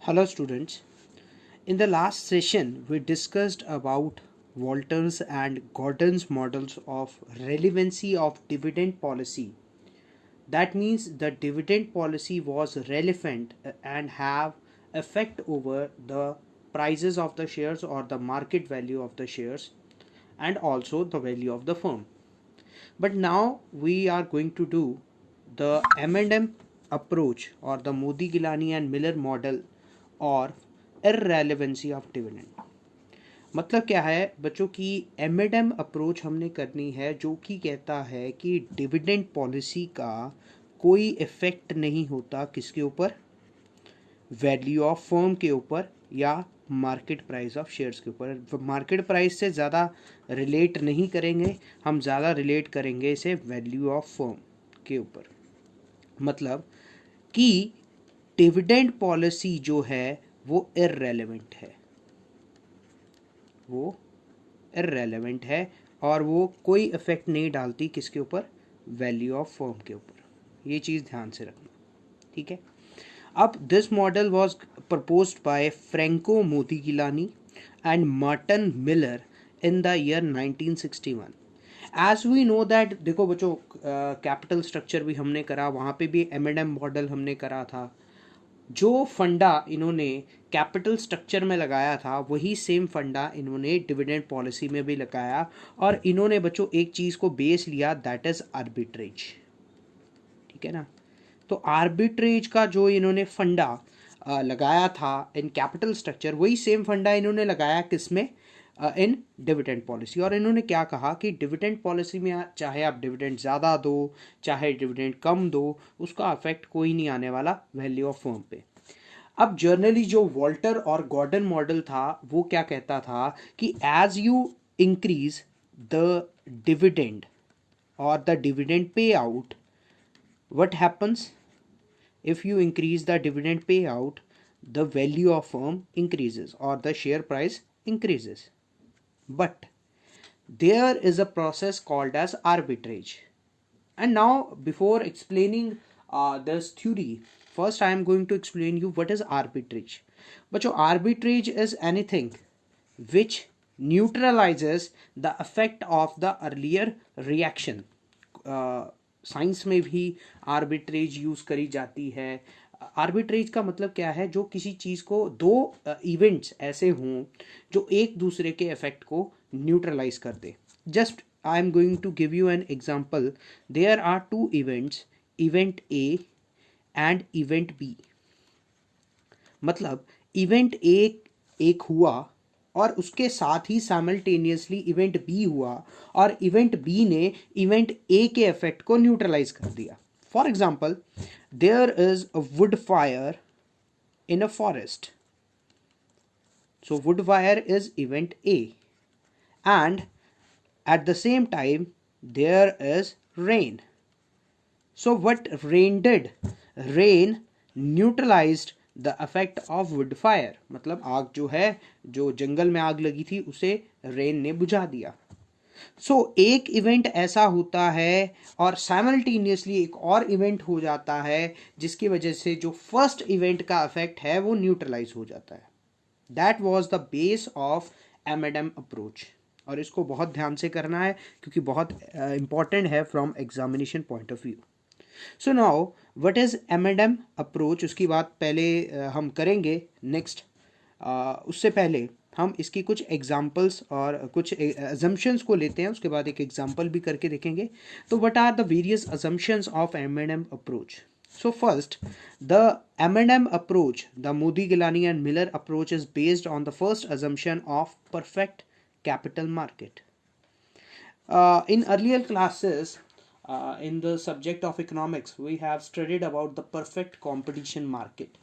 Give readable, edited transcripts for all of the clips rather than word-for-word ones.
Hello students. In the last session we discussed about Walters and Gordon's models of relevancy of dividend policy. That means the dividend policy was relevant and have effect over the prices of the shares or the market value of the shares and also the value of the firm. But now we are going to do the M&M approach or the Modi, Gilani and Miller model और irrelevancy of dividend. मतलब क्या है बच्चों की M approach हमने करनी है जो कि कहता है कि डिविडेंड पॉलिसी का कोई इफेक्ट नहीं होता किसके ऊपर, वैल्यू ऑफ फर्म के ऊपर या मार्केट प्राइस ऑफ शेयर्स के ऊपर. मार्केट प्राइस से ज़्यादा रिलेट नहीं करेंगे हम, ज़्यादा रिलेट करेंगे इसे वैल्यू ऑफ फर्म के ऊपर. मतलब कि डिविडेंड पॉलिसी जो है वो इररेलेवेंट है, और वो कोई इफेक्ट नहीं डालती किसके ऊपर, वैल्यू ऑफ फर्म के ऊपर. ये चीज़ ध्यान से रखना, ठीक है. अब this model was proposed by Franco Modigliani and Martin Miller in the year 1961. As we know that, देखो बच्चों कैपिटल स्ट्रक्चर भी हमने करा, वहाँ पे भी M&M मॉडल हमने करा था. जो फंडा इन्होंने कैपिटल स्ट्रक्चर में लगाया था वही सेम फंडा इन्होंने डिविडेंड पॉलिसी में भी लगाया. और इन्होंने बच्चों एक चीज़ को बेस लिया, दैट इज आर्बिट्रेज. ठीक है ना. तो आर्बिट्रेज का जो इन्होंने फंडा लगाया था इन कैपिटल स्ट्रक्चर, वही सेम फंडा इन्होंने लगाया किसमें, इन डिविडेंड पॉलिसी. और इन्होंने क्या कहा कि डिविडेंड पॉलिसी में चाहे आप डिविडेंड ज़्यादा दो चाहे डिविडेंड कम दो, उसका अफेक्ट कोई नहीं आने वाला वैल्यू ऑफ फर्म पे. अब जर्नली जो वॉल्टर और गॉर्डन मॉडल था वो क्या कहता था कि as you increase the dividend और the dividend pay out, what happens? If you increase the dividend payout, the value of firm increases or the share price increases. But there is a process called as arbitrage. And now before explaining this theory, first I am going to explain you what is arbitrage. But arbitrage is anything which neutralizes the effect of the earlier reaction. Science में भी arbitrage use करी जाती है. Arbitrage का मतलब क्या है, जो किसी चीज़ को दो इवेंट्स ऐसे हों जो एक दूसरे के इफेक्ट को न्यूट्रलाइज कर दे. Just I am going to give you an example. There are two events, event A and event B. मतलब इवेंट ए एक हुआ और उसके साथ ही साइमल्टेनियसली इवेंट बी हुआ और इवेंट बी ने इवेंट ए के इफेक्ट को न्यूट्रलाइज कर दिया. For example, there is a wood fire in a forest. So wood fire is event A and at the same time there is rain. So what rain did, rain neutralised the effect of wood fire. मतलब आग जो है, जो जंगल में आग लगी थी उसे रेन ने बुझा दिया. सो एक इवेंट ऐसा होता है और साइमल्टेनियसली एक और इवेंट हो जाता है जिसकी वजह से जो फर्स्ट इवेंट का इफेक्ट है वो न्यूट्रलाइज हो जाता है. That was the base of M&M approach. और इसको बहुत ध्यान से करना है क्योंकि बहुत इंपॉर्टेंट है from examination point of view. So now what is M&M approach, उसकी बात पहले हम करेंगे नेक्स्ट. उससे पहले हम इसकी कुछ एग्जांपल्स और कुछ अजम्पशंस को लेते हैं, उसके बाद एक एग्जांपल भी करके देखेंगे. तो what are the various assumptions of M&M approach. So first, the M&M approach, the Modigliani and Miller approach is based on the first assumption of perfect capital market. In earlier classes, in the subject of economics, we have studied about the perfect competition market.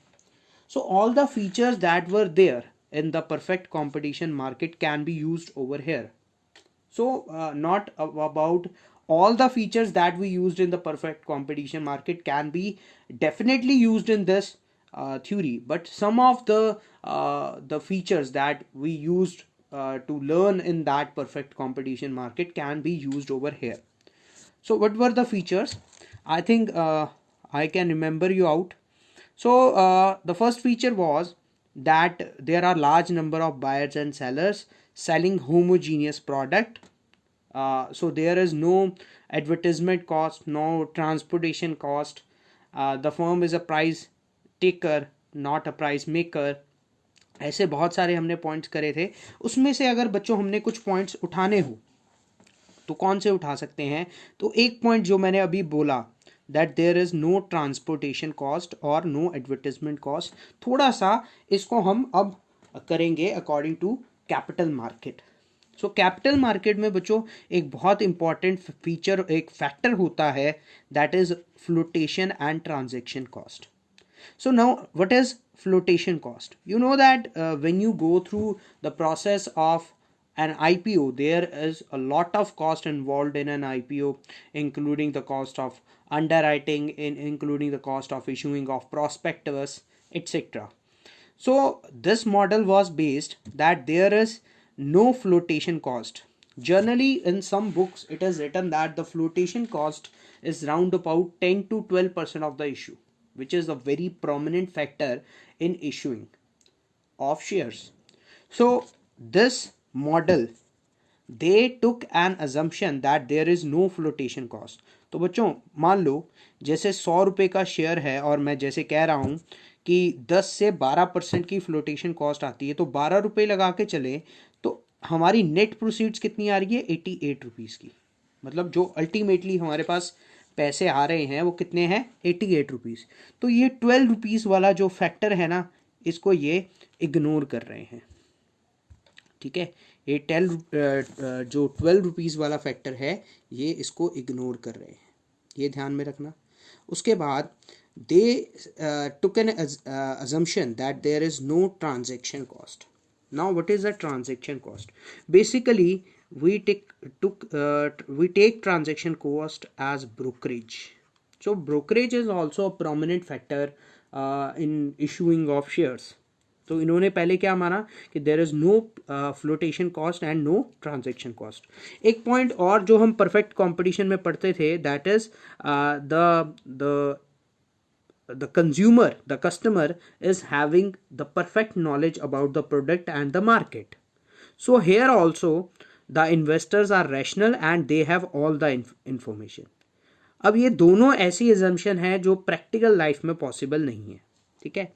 So all the features that were there in the perfect competition market can be used over here. So not about all the features that we used in the perfect competition market can be definitely used in this theory, but some of the features that we used to learn in that perfect competition market can be used over here. So what were the features? I think I can remember you out. So the first feature was that there are large number of buyers and sellers selling homogeneous product. So there is no advertisement cost, no transportation cost. The firm is a price taker, not a price maker. ऐसे बहुत सारे हमने points करे थे. उसमें से अगर बच्चों हमने कुछ पॉइंट्स उठाने हो तो कौन से उठा सकते हैं? तो एक पॉइंट जो मैंने अभी बोला, that there is no transportation cost और नो एडवर्टाइजमेंट कॉस्ट, थोड़ा सा इसको हम अब करेंगे according to capital market. So capital market में बच्चों एक बहुत इंपॉर्टेंट फीचर, एक फैक्टर होता है, that is flotation and transaction cost. So now what is flotation cost? You know that when you go through the process of an IPO, there is a lot of cost involved in an IPO, including the cost of underwriting, including the cost of issuing of prospectus, etc. So this model was based that there is no flotation cost. Generally in some books it is written that the flotation cost is round about 10 to 12% of the issue, which is a very prominent factor in issuing of shares. So this model, they took an assumption that there is no flotation cost. तो बच्चों मान लो जैसे 100 रुपये का share है और मैं जैसे कह रहा हूँ कि 10 से 12% की फ्लोटेशन कॉस्ट आती है, तो 12 रुपये लगा के चले तो हमारी नेट प्रोसीड्स कितनी आ रही है? 88 रुपीज़ की. मतलब जो अल्टीमेटली हमारे पास पैसे आ रहे हैं वो कितने हैं? 88 रुपीज़. तो ये 12 रुपीज़ वाला जो फैक्टर है ना, इसको ये इग्नोर कर रहे हैं. ठीक है, ये जो 12 रुपीज़ वाला फैक्टर है ये इसको इग्नोर कर रहे हैं, ये ध्यान में रखना. उसके बाद they took an assumption that there is no transaction cost. Now what is the transaction cost? Basically we take transaction cost as brokerage. So brokerage is also a prominent factor in issuing of shares. तो इन्होंने पहले क्या माना कि there is no flotation cost and no transaction cost. एक point और जो हम परफेक्ट कंपटीशन में पढ़ते थे, that is the consumer, the customer is having the perfect knowledge about the product and the market. So here also the investors are rational and they have all the information. अब ये दोनों ऐसी assumption है जो practical life में possible नहीं है. ठीक है.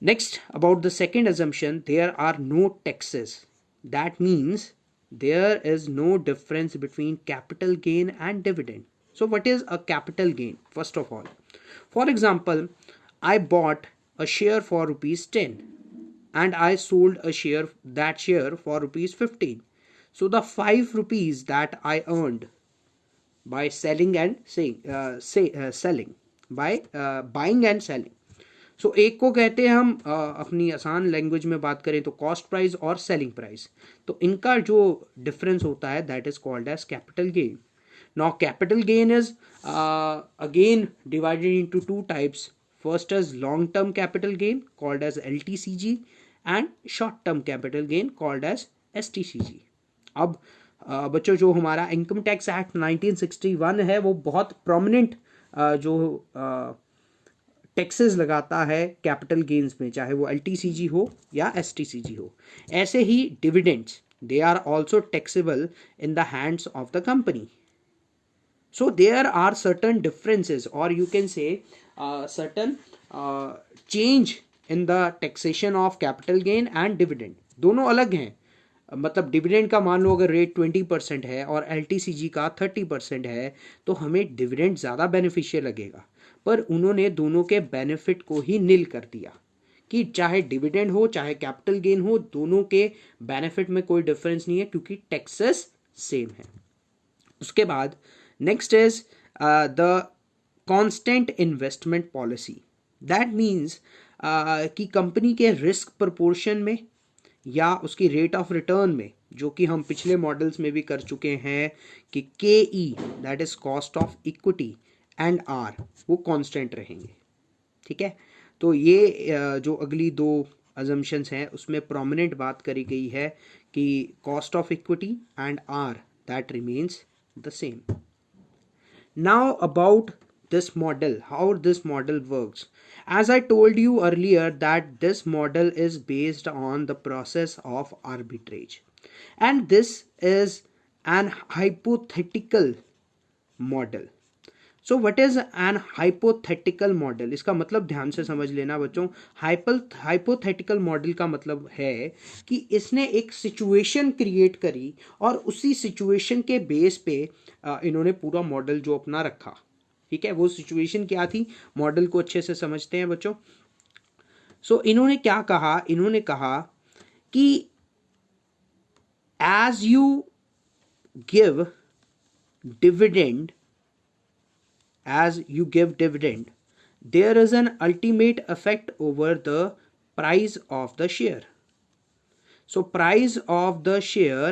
Next, about the second assumption, there are no taxes. That means there is no difference between capital gain and dividend. So what is a capital gain? First of all, for example, I bought a share for rupees 10 and I sold that share for rupees 15. So the 5 rupees that I earned by selling and selling, by buying and selling. So एक को कहते हैं हम अपनी आसान language में बात करें तो कॉस्ट प्राइस और सेलिंग प्राइस. तो इनका जो डिफरेंस होता है that is called as capital gain. Now capital gain is again divided into two types. First is long term capital gain called as LTCG and short term capital gain called as STCG. अब बच्चों जो हमारा income tax act 1961 है वो बहुत prominent जो taxes लगाता है कैपिटल गेन्स में, चाहे वो LTCG हो या STCG हो. ऐसे ही dividends, they are also taxable in the hands of the company. So there are certain differences or you can say certain change in the taxation of capital gain and dividend. दोनों अलग हैं. मतलब dividend का मान लो अगर rate 20% है और LTCG का 30% है तो हमें डिविडेंड ज़्यादा बेनिफिशियल लगेगा. पर उन्होंने दोनों के बेनिफिट को ही नील कर दिया कि चाहे डिविडेंड हो चाहे कैपिटल गेन हो, दोनों के बेनिफिट में कोई डिफरेंस नहीं है क्योंकि टैक्सेस सेम है. उसके बाद next is the constant investment policy. That means कि कंपनी के रिस्क प्रपोर्शन में या उसकी रेट ऑफ रिटर्न में, जो कि हम पिछले मॉडल्स में भी कर चुके हैं कि KE that is cost of equity and R वो कांस्टेंट रहेंगे. ठीक है. तो ये जो अगली दो assumptions हैं उसमें प्रोमिनेंट बात करी गई है कि cost of equity and R that remains the same. Now about this model, how this model works. As I told you earlier that this model is based on the process of arbitrage, and this is an hypothetical model. So what is an hypothetical model? इसका मतलब ध्यान से समझ लेना बच्चों, hypothetical model का मतलब है कि इसने एक सिचुएशन क्रिएट करी और उसी सिचुएशन के बेस पे इन्होंने पूरा मॉडल जो अपना रखा। ठीक है, वो सिचुएशन क्या थी, मॉडल को अच्छे से समझते हैं बच्चों। सो इन्होंने क्या कहा, इन्होंने कहा कि as you give dividend, as you give dividend, there is an ultimate effect over the price of the share. So price of the share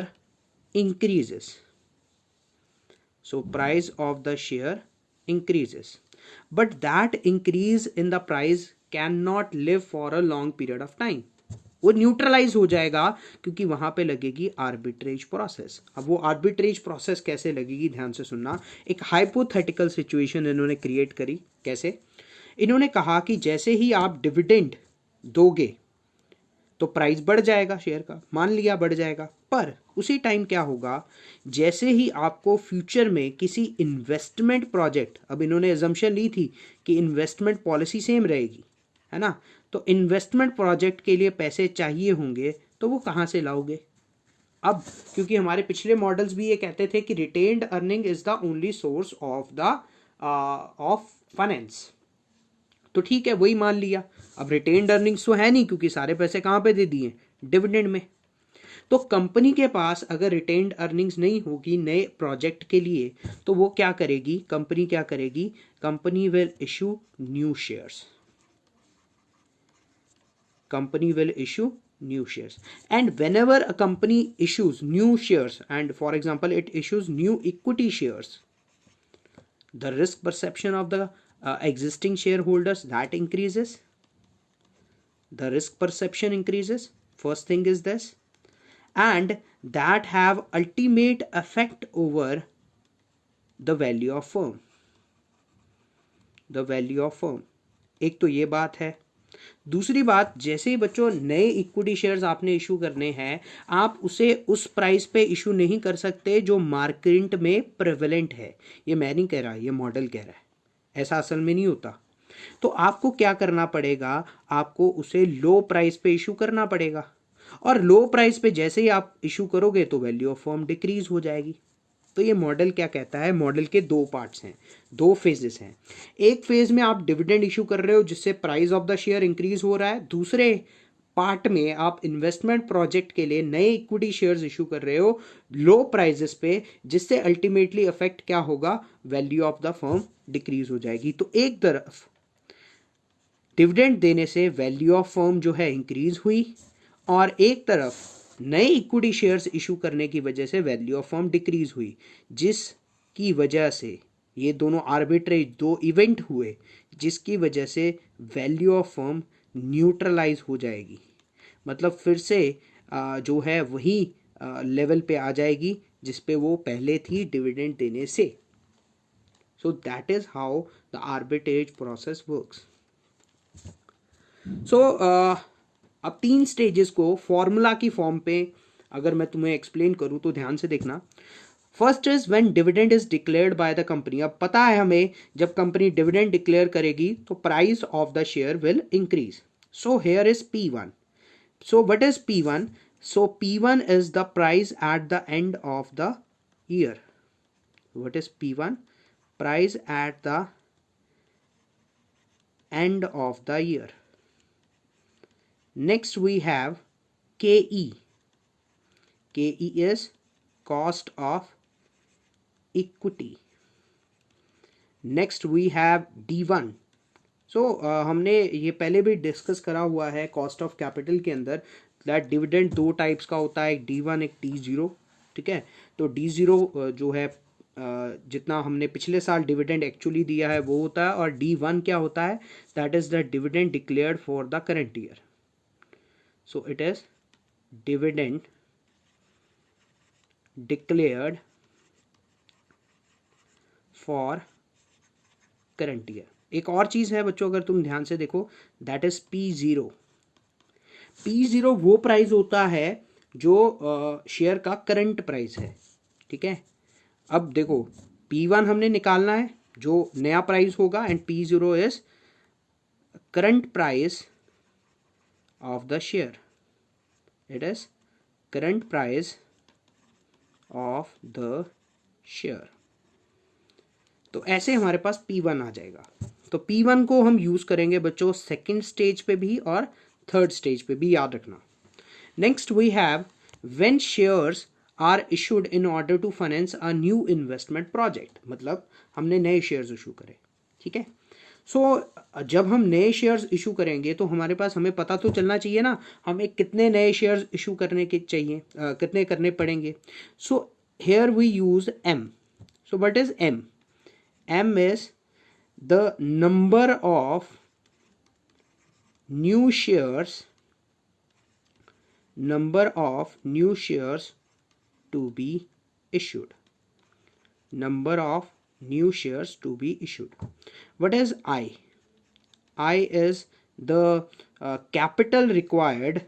increases. So price of the share increases, but that increase in the price cannot live for a long period of time. वो neutralise हो जाएगा क्योंकि वहां पे लगेगी arbitrage process. अब वो arbitrage process कैसे लगेगी, ध्यान से सुनना। एक हाइपोथेटिकल सिचुएशन इन्होंने क्रिएट करी। कैसे? इन्होंने कहा कि जैसे ही आप डिविडेंड दोगे तो प्राइस बढ़ जाएगा शेयर का, मान लिया बढ़ जाएगा, पर उसी टाइम क्या होगा, जैसे ही आपको फ्यूचर में किसी इन्वेस्टमेंट प्रोजेक्ट, अब इन्होंने एजम्पशन ली थी कि इन्वेस्टमेंट पॉलिसी सेम रहेगी, है ना, तो इन्वेस्टमेंट प्रोजेक्ट के लिए पैसे चाहिए होंगे तो वो कहाँ से लाओगे? अब क्योंकि हमारे पिछले मॉडल्स भी ये कहते थे कि retained earning is the only source of finance, तो ठीक है वही मान लिया। अब रिटेन्ड अर्निंग्स तो है नहीं क्योंकि सारे पैसे कहाँ पे दे दिए, डिविडेंड में। तो कंपनी के पास अगर रिटेन्ड अर्निंग्स नहीं होगी नए प्रोजेक्ट के लिए तो वो क्या करेगी, कंपनी क्या करेगी, company will issue new shares. Company will issue new shares, and whenever a company issues new shares, and for example it issues new equity shares, the risk perception of the existing shareholders that increases. The risk perception increases, first thing is this, and that have ultimate effect over the value of firm. The value of firm, एक तो ये बात है। दूसरी बात, जैसे ही बच्चों नए इक्विटी शेयर्स आपने इशू करने हैं, आप उसे उस प्राइस पे इशू नहीं कर सकते जो मार्केट में प्रेवलेंट है। ये मैं नहीं कह रहा, ये मॉडल कह रहा है, ऐसा असल में नहीं होता। तो आपको क्या करना पड़ेगा, आपको उसे लो प्राइस पे इशू करना पड़ेगा, और लो प्राइस पे जैसे ही आप इशू करोगे तो वैल्यू ऑफ फर्म डिक्रीज हो जाएगी। तो ये मॉडल क्या कहता है, मॉडल के दो पार्ट्स हैं, दो फेजेस हैं। एक फेज में आप डिविडेंड इशू कर रहे हो जिससे price of the share increase हो रहा है, दूसरे पार्ट में आप इन्वेस्टमेंट प्रोजेक्ट के लिए नए इक्विटी शेयर्स इशू कर रहे हो लो प्राइसेस पे, जिससे अल्टीमेटली इफेक्ट क्या होगा, value of the firm decrease हो जाएगी। तो एक तरफ डिविडेंड देने से वैल्यू ऑफ फर्म जो है इंक्रीज हुई, और एक तरफ नए इक्विटी शेयर्स इशू करने की वजह से वैल्यू ऑफ फर्म डिक्रीज हुई, जिसकी वजह से ये दोनों आर्बिट्रेज दो इवेंट हुए, जिसकी वजह से वैल्यू ऑफ फर्म न्यूट्रलाइज हो जाएगी, मतलब फिर से जो है वही लेवल पे आ जाएगी जिस पे वो पहले थी डिविडेंड देने से। So that is how the arbitrage process works. So अब तीन स्टेजेस को फॉर्मूला की फॉर्म पे अगर मैं तुम्हें एक्सप्लेन करूं तो ध्यान से देखना। First is when dividend is declared by the company. अब पता है हमें जब कंपनी डिविडेंड डिक्लेयर करेगी तो price of the share will increase. So here is P1. So what is P1? So P1 is the price at the end of the year. What is P1? Price at the end of the year. Next we have KE. KE is cost of equity. Next we have D1. So हमने ये पहले भी discuss करा हुआ है cost of capital के अंदर, that dividend दो टाइप्स का होता है, एक D1 एक D0। ठीक है, तो D0 जो है जितना हमने पिछले साल डिविडेंड एक्चुअली दिया है वो होता है, और D1 क्या होता है, that is the dividend declared for the current year. So it is dividend declared for current year. एक और चीज़ है बच्चों, अगर तुम ध्यान से देखो, दैट इज P0। P0 वो प्राइस होता है जो शेयर का करंट प्राइस है, ठीक है। अब देखो P1 हमने निकालना है जो नया प्राइस होगा, and P0 is current price of the share, it is current price of the share. तो ऐसे हमारे पास P1 आ जाएगा। तो P1 को हम यूज करेंगे बच्चों सेकंड स्टेज पे भी और थर्ड स्टेज पे भी, याद रखना। Next we have when shares are issued in order to finance a new investment project, मतलब हमने नए शेयर्स इशू करे, ठीक है। सो जब हम नए शेयर्स इशू करेंगे तो हमारे पास, हमें पता तो चलना चाहिए ना हमें कितने नए शेयर्स इशू करने के चाहिए, कितने करने पड़ेंगे। So here we use M। So what is M? M is the number of new shares to be issued. Number of new shares to be issued. What is I? I is the capital required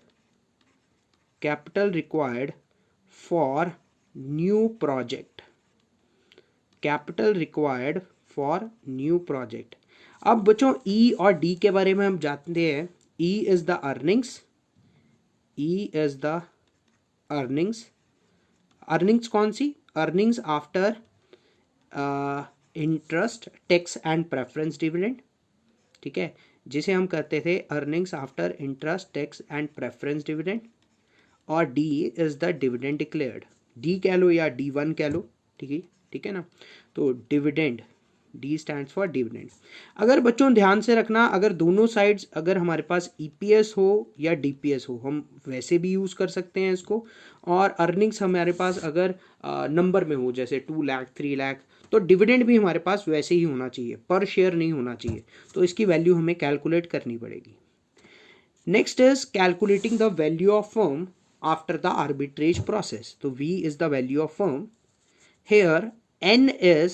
for new project. Capital required for new project. अब बच्चों ई और D के बारे में हम जानते हैं। E is the earnings, earnings कौन सी? Earnings after interest, tax and preference dividend, ठीक है, जिसे हम कहते थे earnings after interest, tax and preference dividend. और D is the dividend declared, D कह लो या D1 कह लो, ठीक है ना। तो dividend, D stands for dividend. अगर बच्चों ध्यान से रखना, अगर दोनों साइड्स, अगर हमारे पास EPS हो या DPS हो, हम वैसे भी यूज़ कर सकते हैं इसको। और अर्निंग्स हमारे पास अगर नंबर में हो, जैसे 2 लाख 3 लाख, तो डिविडेंड भी हमारे पास वैसे ही होना चाहिए, पर शेयर नहीं होना चाहिए। तो इसकी वैल्यू हमें कैलकुलेट करनी पड़ेगी। Next is calculating the value of firm after the arbitrage process. तो V is the value of firm. Here N is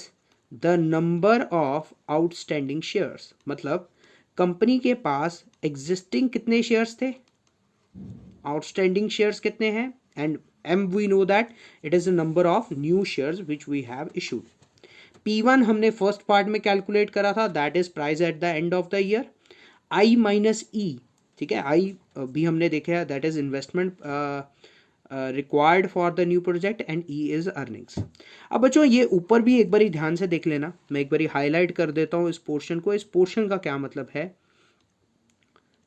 the number of outstanding shares, मतलब कंपनी के पास एग्जिस्टिंग कितने शेयर्स थे, आउटस्टैंडिंग शेयर्स कितने हैं, and M we know that it is the number of new shares which we have issued. P1 हमने first part में calculate करा था, that is price at the end of the year. I minus E, ठीक है, I भी हमने देखा है, that is investment required for the new project, and E is earnings. अब बच्चों ये ऊपर भी एक बारी ध्यान से देख लेना, मैं एक बारी हाईलाइट कर देता हूँ इस पोर्शन को, इस पोर्शन का क्या मतलब है,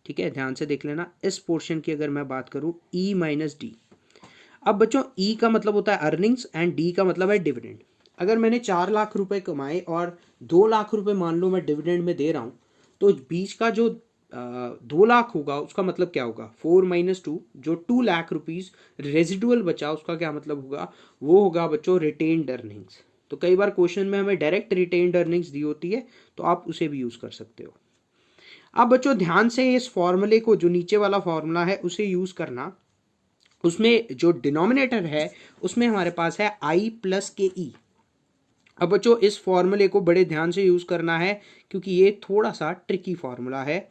ठीक है, ध्यान से देख लेना। इस पोर्शन की अगर मैं बात करूँ E माइनस डी। अब बच्चों E का मतलब होता है अर्निंग्स एंड D का मतलब है डिविडेंड। अगर मैंने 4 लाख रुपए कमाए और 2 लाख रुपए मान लो मैं डिविडेंड में दे रहा हूँ, तो बीच का जो 2 लाख होगा उसका मतलब क्या होगा, 4 माइनस 2, जो 2 लाख रुपीज रेजिडुअल बचा उसका क्या मतलब होगा, वो होगा बच्चों रिटेन्ड अर्निंग्स। तो कई बार क्वेश्चन में हमें डायरेक्ट रिटेन्ड अर्निंग्स दी होती है, तो आप उसे भी यूज कर सकते हो। अब बच्चों ध्यान से इस फॉर्मूले को, जो नीचे वाला फॉर्मूला है उसे यूज करना। उसमें जो डिनोमिनेटर है उसमें हमारे पास है I प्लस KE। अब बच्चों इस फॉर्मूले को बड़े ध्यान से यूज करना है क्योंकि ये थोड़ा सा ट्रिकी फॉर्मूला है।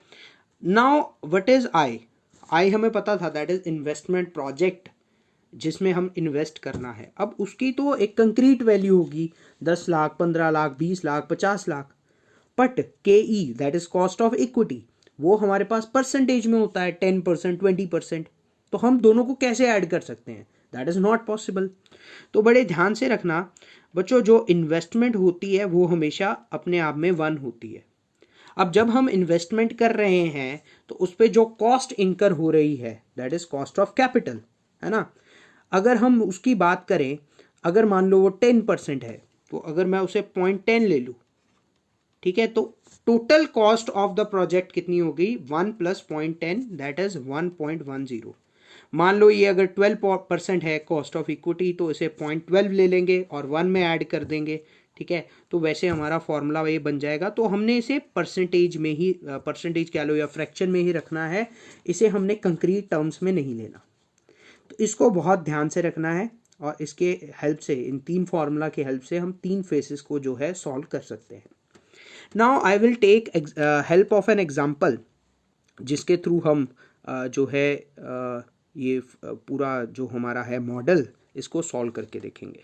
नाउ व्हाट इज I हमें पता था, दैट इज इन्वेस्टमेंट प्रोजेक्ट, जिसमें हम इन्वेस्ट करना है। अब उसकी तो एक कंक्रीट वैल्यू होगी, 10 lakh 15 lakh 20 lakh 50 lakh. But KE that is cost of equity, वो हमारे पास परसेंटेज में होता है, 10% 20%। तो हम दोनों को कैसे ऐड कर सकते हैं, दैट इज नॉट पॉसिबल। तो बड़े ध्यान से रखना बच्चों, जो इन्वेस्टमेंट होती है वो हमेशा अपने आप में 1 होती है। अब जब हम इन्वेस्टमेंट कर रहे हैं तो उस पर जो कॉस्ट इंकर हो रही है that is cost of capital, है ना। अगर हम उसकी बात करें, अगर मान लो वो 10% है, तो अगर मैं उसे 0.10 ले लूँ, ठीक है, तो total cost of the project कितनी होगी, 1 प्लस 0.10 दैट इज 1.10। मान लो ये अगर 12% है कॉस्ट ऑफ इक्विटी, तो इसे 0.12 ले लेंगे और 1 में ऐड कर देंगे, ठीक है। तो वैसे हमारा फॉर्मूला ये बन जाएगा। तो हमने इसे परसेंटेज में ही, परसेंटेज कह लो या फ्रैक्शन में ही रखना है, इसे हमने कंक्रीट टर्म्स में नहीं लेना। तो इसको बहुत ध्यान से रखना है, और इसके हेल्प से, इन 3 फॉर्मूला के हेल्प से हम 3 फेसेस को जो है सॉल्व कर सकते हैं। Now I will take help of an example जिसके थ्रू हम जो है ये पूरा जो हमारा है मॉडल इसको सॉल्व करके देखेंगे.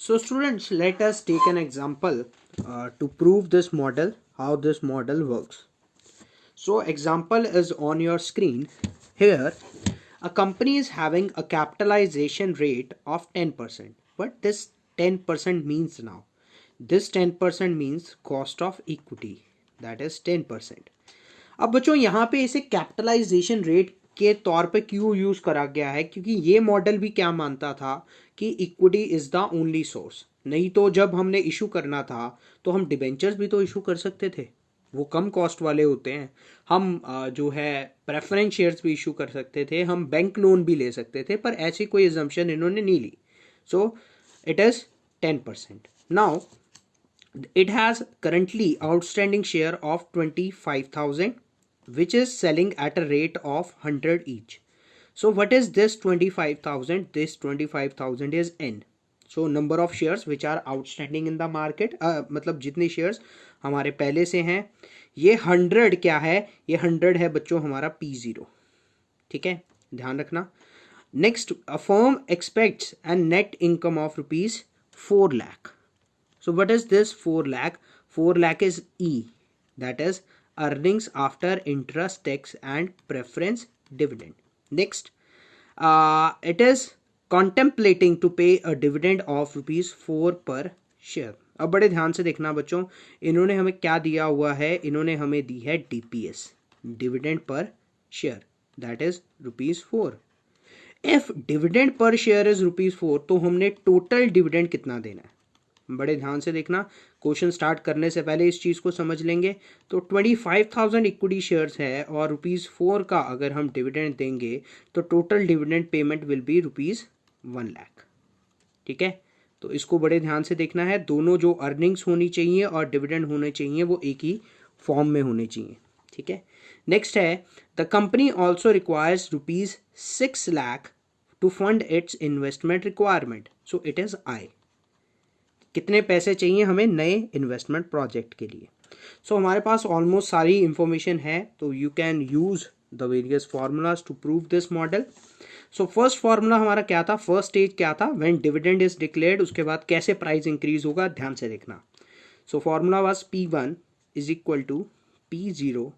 So students, let us take an example to prove this model, how this model works. So example is on your screen. Here, a company is having a capitalization rate of 10%. What this 10% means now? This 10% means cost of equity, that is 10%. अब बच्चों यहाँ पे इसे capitalisation rate के तौर पे क्यों use करा गया है, क्योंकि ये मॉडल भी क्या मानता था कि equity is the only source. नहीं तो जब हमने इशू करना था तो हम डिबेंचर्स भी तो इशू कर सकते थे, वो कम कॉस्ट वाले होते हैं. हम जो है प्रेफरेंस शेयर्स भी इशू कर सकते थे, हम बैंक लोन भी ले सकते थे, पर ऐसी कोई एजम्पशन इन्होंने नहीं ली. So it is 10%. Now it has currently outstanding share of 25,000 which is selling at a rate of 100 each. So what is this 25,000? This 25,000 is N. So number of shares which are outstanding in the market, मतलब जितने shares हमारे पहले से हैं. ये 100 क्या है? ये 100 है बच्चों हमारा P0. ठीक है, ध्यान रखना. Next, a firm expects a net income of rupees 4 lakh. So what is this 4 lakh? 4 lakh is E, that is earnings after interest, tax and preference dividend. Next, it is contemplating to pay a dividend of rupees 4 per share. अब बड़े ध्यान से देखना बच्चों, इन्होंने हमें क्या दिया हुआ है? इन्होंने हमें दी है DPS, dividend per share, that is rupees 4. If dividend per share is rupees 4, तो हमने टोटल डिविडेंड कितना देना है? बड़े ध्यान से देखना, क्वेश्चन स्टार्ट करने से पहले इस चीज को समझ लेंगे. तो 25,000 इक्विटी शेयर्स है और रुपीज 4 का अगर हम डिविडेंड देंगे तो total dividend payment will be rupees 1 lakh. ठीक है, तो इसको बड़े ध्यान से देखना है. दोनों जो अर्निंग्स होनी चाहिए और डिविडेंड होने चाहिए वो एक ही फॉर्म में होने चाहिए. ठीक है, नेक्स्ट है the company also requires rupees 6 lakh to fund its investment requirement. So it is I. कितने पैसे चाहिए हमें नए इन्वेस्टमेंट प्रोजेक्ट के लिए? सो हमारे पास ऑलमोस्ट सारी इंफॉर्मेशन है, तो you can use the various formulas to prove this model. So first formula हमारा क्या था? फर्स्ट स्टेज क्या था? व्हेन डिविडेंड इज डिक्लेयर्ड, उसके बाद कैसे प्राइस इंक्रीज होगा, ध्यान से देखना. So formula was P1 is equal to P0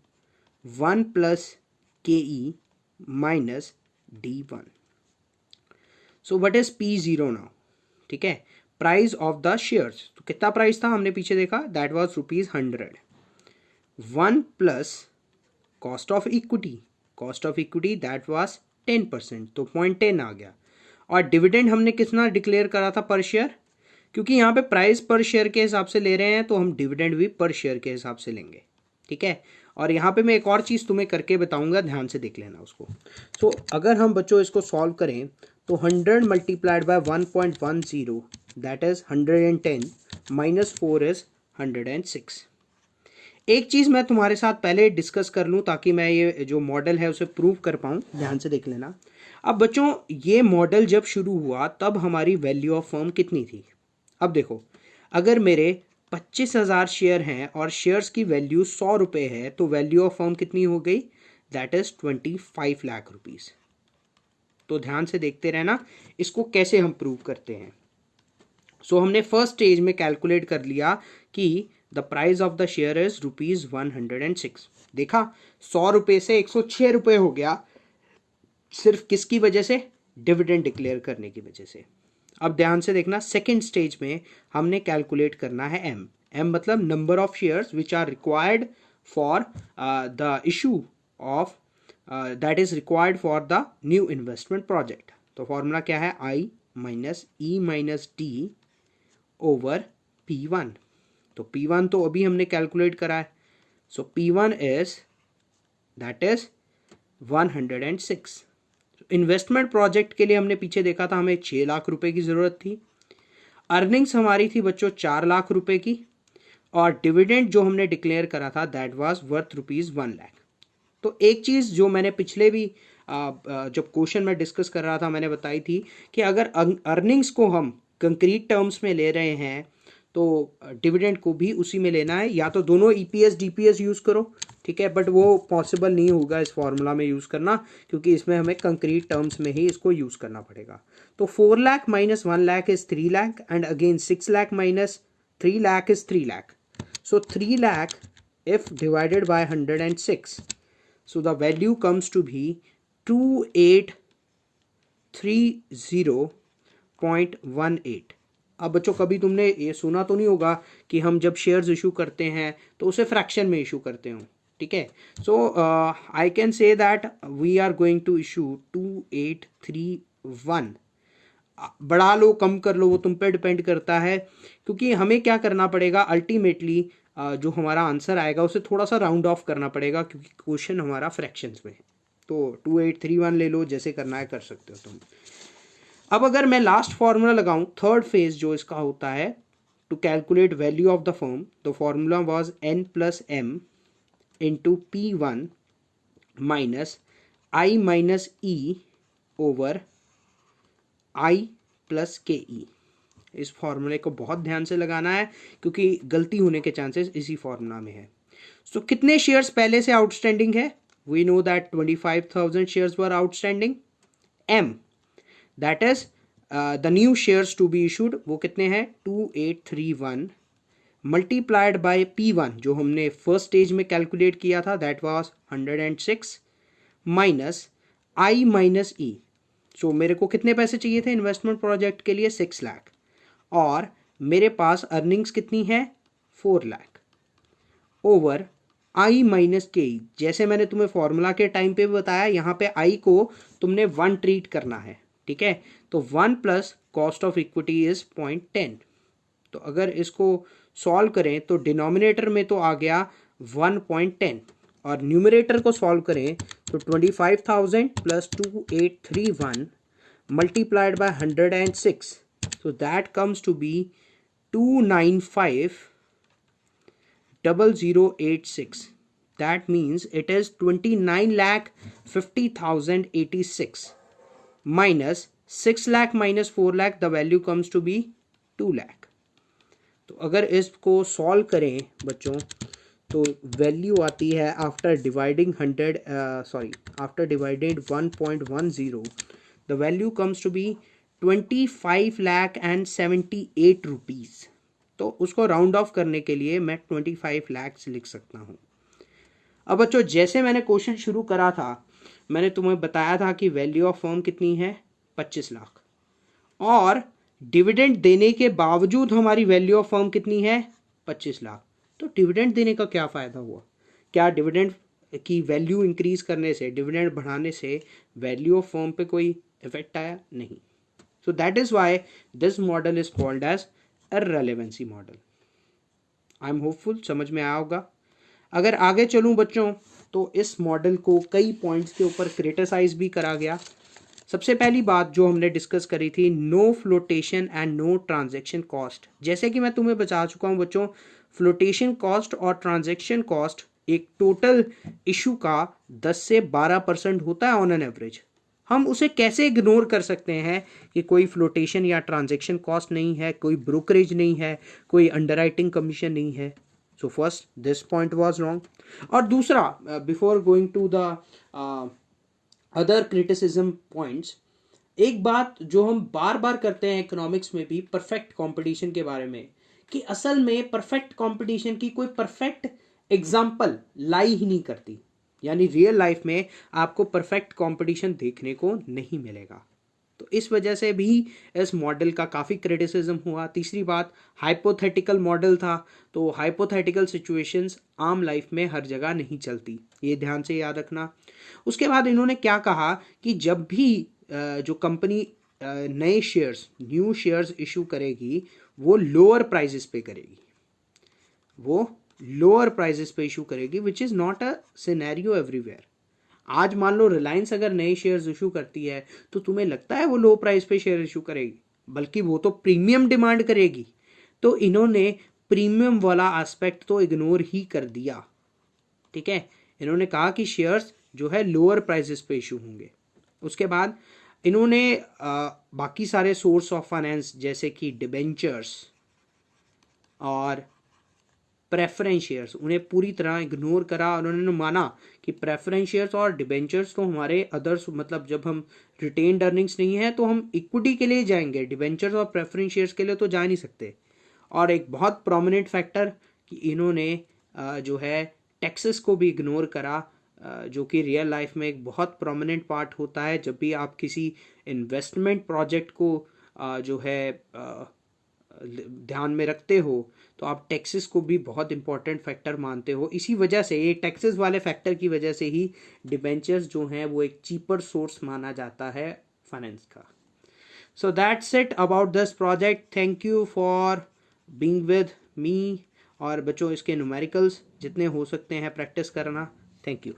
1 plus KE minus D1. So what is P0 now? ठीक है, प्राइस ऑफ द शेयर्स. तो कितना प्राइस था हमने पीछे देखा? That was rupees 100. 1 plus cost of equity, cost of equity that was 10%, तो 0.10 आ गया. और डिविडेंड हमने कितना डिक्लेयर करा था पर शेयर? क्योंकि यहाँ पे प्राइस पर शेयर के हिसाब से ले रहे हैं तो हम डिविडेंड भी पर शेयर के हिसाब से लेंगे. ठीक है, और यहाँ पे मैं एक और चीज़ तुम्हें करके बताऊंगा, ध्यान से देख लेना उसको. तो अगर हम बच्चों इसको सॉल्व करें तो 100 multiplied by 1.10 that is 110 minus 4 is 106. एक चीज मैं तुम्हारे साथ पहले डिस्कस कर लूं ताकि मैं ये जो मॉडल है उसे प्रूव कर पाऊं. ध्यान से देख लेना. अब बच्चों ये मॉडल जब शुरू हुआ तब हमारी वैल्यू ऑफ फर्म कितनी थी? अब देखो, अगर मेरे 25,000 शेयर हैं और शेयर्स की वैल्यू 100 रुपये है तो वैल्यू ऑफ फर्म कितनी हो गई? That is 25 lakh rupees. तो ध्यान से देखते रहना, इसको कैसे हम प्रूव करते हैं. सो हमने फर्स्ट स्टेज में कैलकुलेट कर लिया कि the price of the share is rupees 106. देखा, 100 रुपये से 106 रुपये हो गया, सिर्फ किसकी वजह से? डिविडेंड डिक्लेयर करने की वजह से. अब ध्यान से देखना, सेकेंड स्टेज में हमने कैलकुलेट करना है एम. एम मतलब number of shares which are required for the issue of that is required for the new investment project. तो फॉर्मूला क्या है? I minus E minus D over P1. तो P1 तो अभी हमने कैलकुलेट करा है. So P1 is that is 106. Investment project के लिए हमने पीछे देखा था हमें 6 लाख रुपए की जरूरत थी. अर्निंग्स हमारी थी बच्चों 4 लाख रुपए की, और डिविडेंड जो हमने डिक्लेयर करा था that was worth rupees 1 lakh. तो एक चीज जो मैंने पिछले भी जब क्वेश्चन में डिस्कस कर रहा था मैंने बताई थी कि अगर अर्निंग्स को हम कंक्रीट टर्म्स में ले रहे हैं तो डिविडेंड को भी उसी में लेना है, या तो दोनों ईपीएस डीपीएस यूज़ करो, ठीक है, बट वो पॉसिबल नहीं होगा इस फॉर्मूला में यूज़ करना, क्योंकि इसमें हमें कंक्रीट टर्म्स में ही इसको यूज़ करना पड़ेगा। तो 4 lakh minus 1 lakh is 3 lakh and again 6 lakh minus 3 lakh is 3 lakh. So 3 lakh if divided by 106, so the value comes to be 2830.18। अब बच्चों कभी तुमने ये सुना तो नहीं होगा कि हम जब शेयर्स इशू करते हैं तो उसे फ्रैक्शन में इशू करते हो, ठीक है। So I can say that we are going to issue 2831। बढ़ा लो कम कर लो वो तुम पे डिपेंड करता है, क्योंकि हमें क्या करना पड़ेगा अल्टीमेटली जो हमारा आंसर आएगा उसे थोड़ा सा राउंड ऑफ करना पड़ेगा, क्योंकि क्वेश्चन हमारा फ्रैक्शंस में है। तो 2831 ले लो, जैसे करना है कर सकते हो तुम। अब अगर मैं लास्ट फॉर्मूला लगाऊं, थर्ड फेज जो इसका होता है to calculate value of the firm, the formula was n plus M into P1 minus I minus E over I plus K E. इस फॉर्मूले को बहुत ध्यान से लगाना है क्योंकि गलती होने के चांसेस इसी फॉर्मूला में है। सो कितने शेयर्स पहले से आउटस्टैंडिंग है? We know that 25,000 shares were outstanding. M that is the new shares to be issued, वो कितने हैं 2831 मल्टीप्लाइड बाय P1 जो हमने फर्स्ट स्टेज में कैलकुलेट किया था that was 106 minus I minus E. So मेरे को कितने पैसे चाहिए थे इन्वेस्टमेंट प्रोजेक्ट के लिए? 6 लाख, और मेरे पास अर्निंग्स कितनी है 4 लाख ओवर I माइनस के। जैसे मैंने तुम्हें फॉर्मूला के टाइम पे बताया, यहाँ पे I को तुमने 1 ट्रीट करना है, ठीक है। तो 1 plus cost of equity is 0.10। तो अगर इसको सॉल्व करें तो डिनोमिनेटर में तो आ गया 1.10 और न्यूमरेटर को सॉल्व करें तो 25,000 plus 2831 multiplied by 106, so that comes to be 295,086। that means it is 29,50,086 minus 6 lakh minus 4 lakh, the value comes to be 2 lakh। तो अगर इसको सॉल्व करें बच्चों तो वैल्यू आती है after dividing 1.10 the value comes to be 25 lakh and 78 rupees. तो उसको राउंड ऑफ करने के लिए मैं 25 लाख लिख सकता हूँ। अब बच्चों जैसे मैंने क्वेश्चन शुरू करा था मैंने तुम्हें बताया था कि वैल्यू ऑफ फर्म कितनी है 25 लाख, और डिविडेंड देने के बावजूद हमारी वैल्यू ऑफ फर्म कितनी है 25 लाख। तो डिविडेंड देने का क्या फ़ायदा हुआ? क्या डिविडेंड की वैल्यू इंक्रीज करने से, डिविडेंड बढ़ाने से वैल्यू ऑफ फर्म पे कोई इफेक्ट आया? नहीं। So that is why this model is called as irrelevancy model. I am hopeful समझ में आया होगा। अगर आगे चलूं बच्चों तो इस मॉडल को कई पॉइंट्स के ऊपर क्रिटिसाइज भी करा गया। सबसे पहली बात जो हमने डिस्कस करी थी, no flotation and no transaction cost. जैसे कि मैं तुम्हें बता चुका हूं बच्चों, फ्लोटेशन कॉस्ट और ट्रांजैक्शन कॉस्ट एक टोटल इशू का 10 से 12% होता है ऑन एन एवरेज। हम उसे कैसे इग्नोर कर सकते हैं कि कोई फ्लोटेशन या ट्रांजैक्शन कॉस्ट नहीं है, कोई ब्रोकरेज नहीं है, कोई अंडरराइटिंग कमीशन नहीं है। So first this point was wrong. और दूसरा, before going to the other criticism points, एक बात जो हम बार बार करते हैं इकोनॉमिक्स में भी परफेक्ट कंपटीशन के बारे में, कि असल में परफेक्ट कंपटीशन की कोई परफेक्ट एग्जाम्पल लाई ही नहीं करती, यानी रियल लाइफ में आपको परफेक्ट कंपटीशन देखने को नहीं मिलेगा। तो इस वजह से भी इस मॉडल का काफ़ी क्रिटिसिज्म हुआ। तीसरी बात, हाइपोथेटिकल मॉडल था, तो हाइपोथेटिकल सिचुएशंस आम लाइफ में हर जगह नहीं चलती, ये ध्यान से याद रखना। उसके बाद इन्होंने क्या कहा कि जब भी जो कंपनी नए शेयर्स, न्यू शेयर्स इशू करेगी वो लोअर प्राइजेस पे करेगी, वो लोअर प्राइजेस पे इशू करेगी, which is not a scenario everywhere. आज मान लो रिलायंस अगर नए शेयर्स इशू करती है तो तुम्हें लगता है वो लो प्राइस पे शेयर इशू करेगी? बल्कि वो तो प्रीमियम डिमांड करेगी। तो इन्होंने प्रीमियम वाला एस्पेक्ट तो इग्नोर ही कर दिया, ठीक है। इन्होंने कहा कि शेयर्स जो है लोअर प्राइसेस पे इशू होंगे। उसके बाद इन्होंने बाकी सारे सोर्स ऑफ फाइनेंस जैसे कि डिबेंचर्स और प्रेफरेंस शेयर्स उन्हें पूरी तरह इग्नोर करा और उन्होंने माना कि प्रेफरेंस शेयर्स और डिबेंचर्स तो हमारे अदर्स मतलब जब हम रिटेन्ड अर्निंग्स नहीं है तो हम इक्विटी के लिए जाएंगे, डिबेंचर्स और प्रेफरेंस शेयर्स के लिए तो जा नहीं सकते। और एक बहुत प्रोमिनेंट फैक्टर कि इन्होंने जो है टैक्सेस को भी इग्नोर करा, जो कि रियल लाइफ में एक बहुत प्रोमिनेंट पार्ट होता है। जब भी आप किसी इन्वेस्टमेंट प्रोजेक्ट को जो है ध्यान में रखते हो तो आप टैक्सेस को भी बहुत इंपॉर्टेंट फैक्टर मानते हो। इसी वजह से ये टैक्सेस वाले फैक्टर की वजह से ही डिबेंचर्स जो हैं वो एक चीपर सोर्स माना जाता है फाइनेंस का। So that's it about this project. Thank you for being with me. और बच्चों इसके न्यूमेरिकल्स जितने हो सकते हैं प्रैक्टिस करना। Thank you.